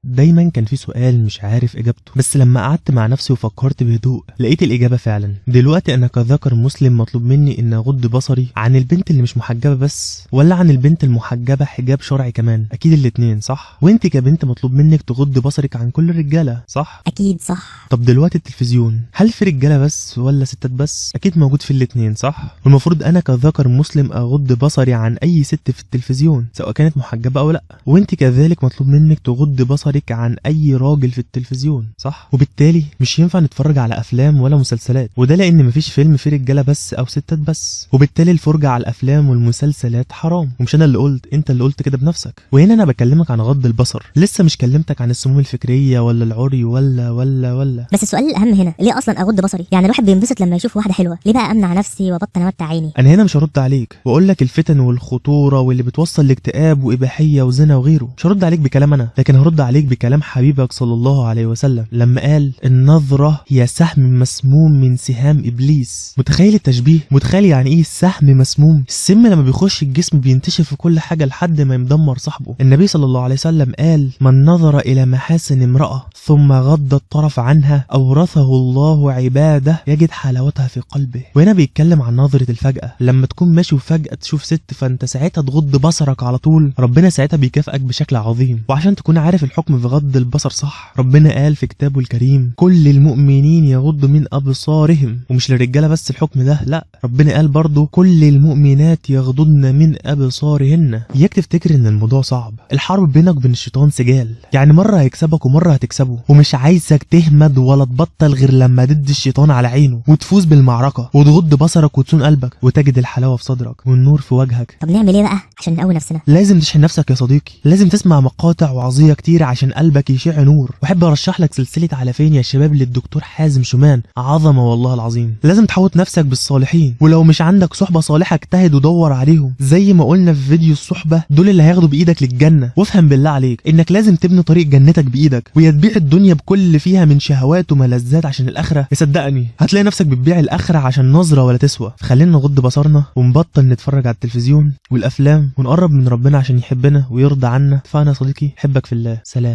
دايما كان في سؤال مش عارف اجابته، بس لما قعدت مع نفسي وفكرت بهدوء لقيت الاجابه فعلا. دلوقتي انا كذكر مسلم مطلوب مني ان اغض بصري عن البنت اللي مش محجبه بس، ولا عن البنت المحجبه حجاب شرعي كمان؟ اكيد الاتنين صح. وانت كبنت مطلوب منك تغض بصرك عن كل الرجاله صح. اكيد صح. طب دلوقتي التلفزيون هل في رجاله بس ولا ستات بس؟ اكيد موجود في الاتنين صح. والمفروض انا كذكر مسلم اغض بصري عن اي ست في التلفزيون سواء كانت محجبه او لا، وانت كذلك مطلوب منك تغض بصرك عن اي راجل في التلفزيون صح. وبالتالي مش ينفع نتفرج على افلام ولا مسلسلات، وده لان مفيش فيلم فيه رجاله بس او ستات بس، وبالتالي الفرجه على الافلام والمسلسلات حرام. ومش انا اللي قلت، انت اللي قلت كده بنفسك. وهنا انا بكلمك عن غض البصر، لسه مش كلمتك عن السموم الفكريه ولا العري ولا. بس السؤال الاهم هنا، ليه اصلا اغض بصري؟ يعني الواحد بينبسط لما يشوف واحده حلوه، ليه بقى امنع نفسي وابطل امتع عيني؟ انا هنا مش هرد عليك واقول لك الفتن والخطوره واللي بتوصل لاكتئاب واباحيه وزنا وغيره، مش هرد عليك بكلام انا، لكن هرد عليك بكلام حبيبك صلى الله عليه وسلم لما قال النظره هي سهم مسموم من سهام ابليس. متخيل التشبيه؟ متخيل يعني ايه سهم مسموم؟ السم لما بيخش الجسم بينتشر في كل حاجه لحد ما يمدمر صاحبه. النبي صلى الله عليه وسلم قال من نظر الى محاسن امراه ثم غض الطرف عنها اورثه الله عباده يجد حلاوتها في قلبه. وهنا بيتكلم عن نظره الفجأة، لما تكون ماشي وفجأة تشوف ست فانت ساعتها تغض بصرك على طول، ربنا ساعتها بيكافئك بشكل عظيم. وعشان تكون عارف الحكم في غض البصر صح، ربنا قال في كتابه الكريم كل المؤمنين يغضوا من ابصارهم، ومش للرجاله بس الحكم ده، لا ربنا قال برضو كل المؤمنات يغضضن من ابصارهن. اياك تفتكر ان الموضوع صعب، الحرب بينك وبين الشيطان سجال، يعني مره هيكسبك ومره هتكسبه، ومش عايزك تهمد ولا تبطل غير لما تدي الشيطان على عينه وتفوز بالمعركه وتغض بصرك وتصون قلبك وتجد الحلاوه في صدرك والنور في وجهك. طب نعمل ايه بقى عشان نقوي نفسنا؟ لازم تشحن نفسك يا صديقي، لازم تسمع مقاطع وعظيه كتير عشان قلبك يشع نور. واحب ارشح لك سلسله على فين يا شباب للدكتور حازم شومان، عظمه والله العظيم. لازم تحوط نفسك بالصالحين، ولو مش عندك صحبه صالحه اجتهد ودور عليهم، زي ما قلنا في فيديو الصحبه دول اللي هياخدوا بايدك للجنه. وافهم بالله عليك انك لازم تبني طريق جنتك بايدك، ويا تبيع الدنيا بكل اللي فيها من شهوات وملذات عشان الاخره، يصدقني هتلاقي نفسك بتبيع الاخره عشان نظره ولا تسوى. فخلينا نغض بصرنا ونبطل نتفرج على التلفزيون والافلام ونقرب من ربنا عشان يحبنا ويرضى عنا. فانا صديقي حبك في الله، سلام.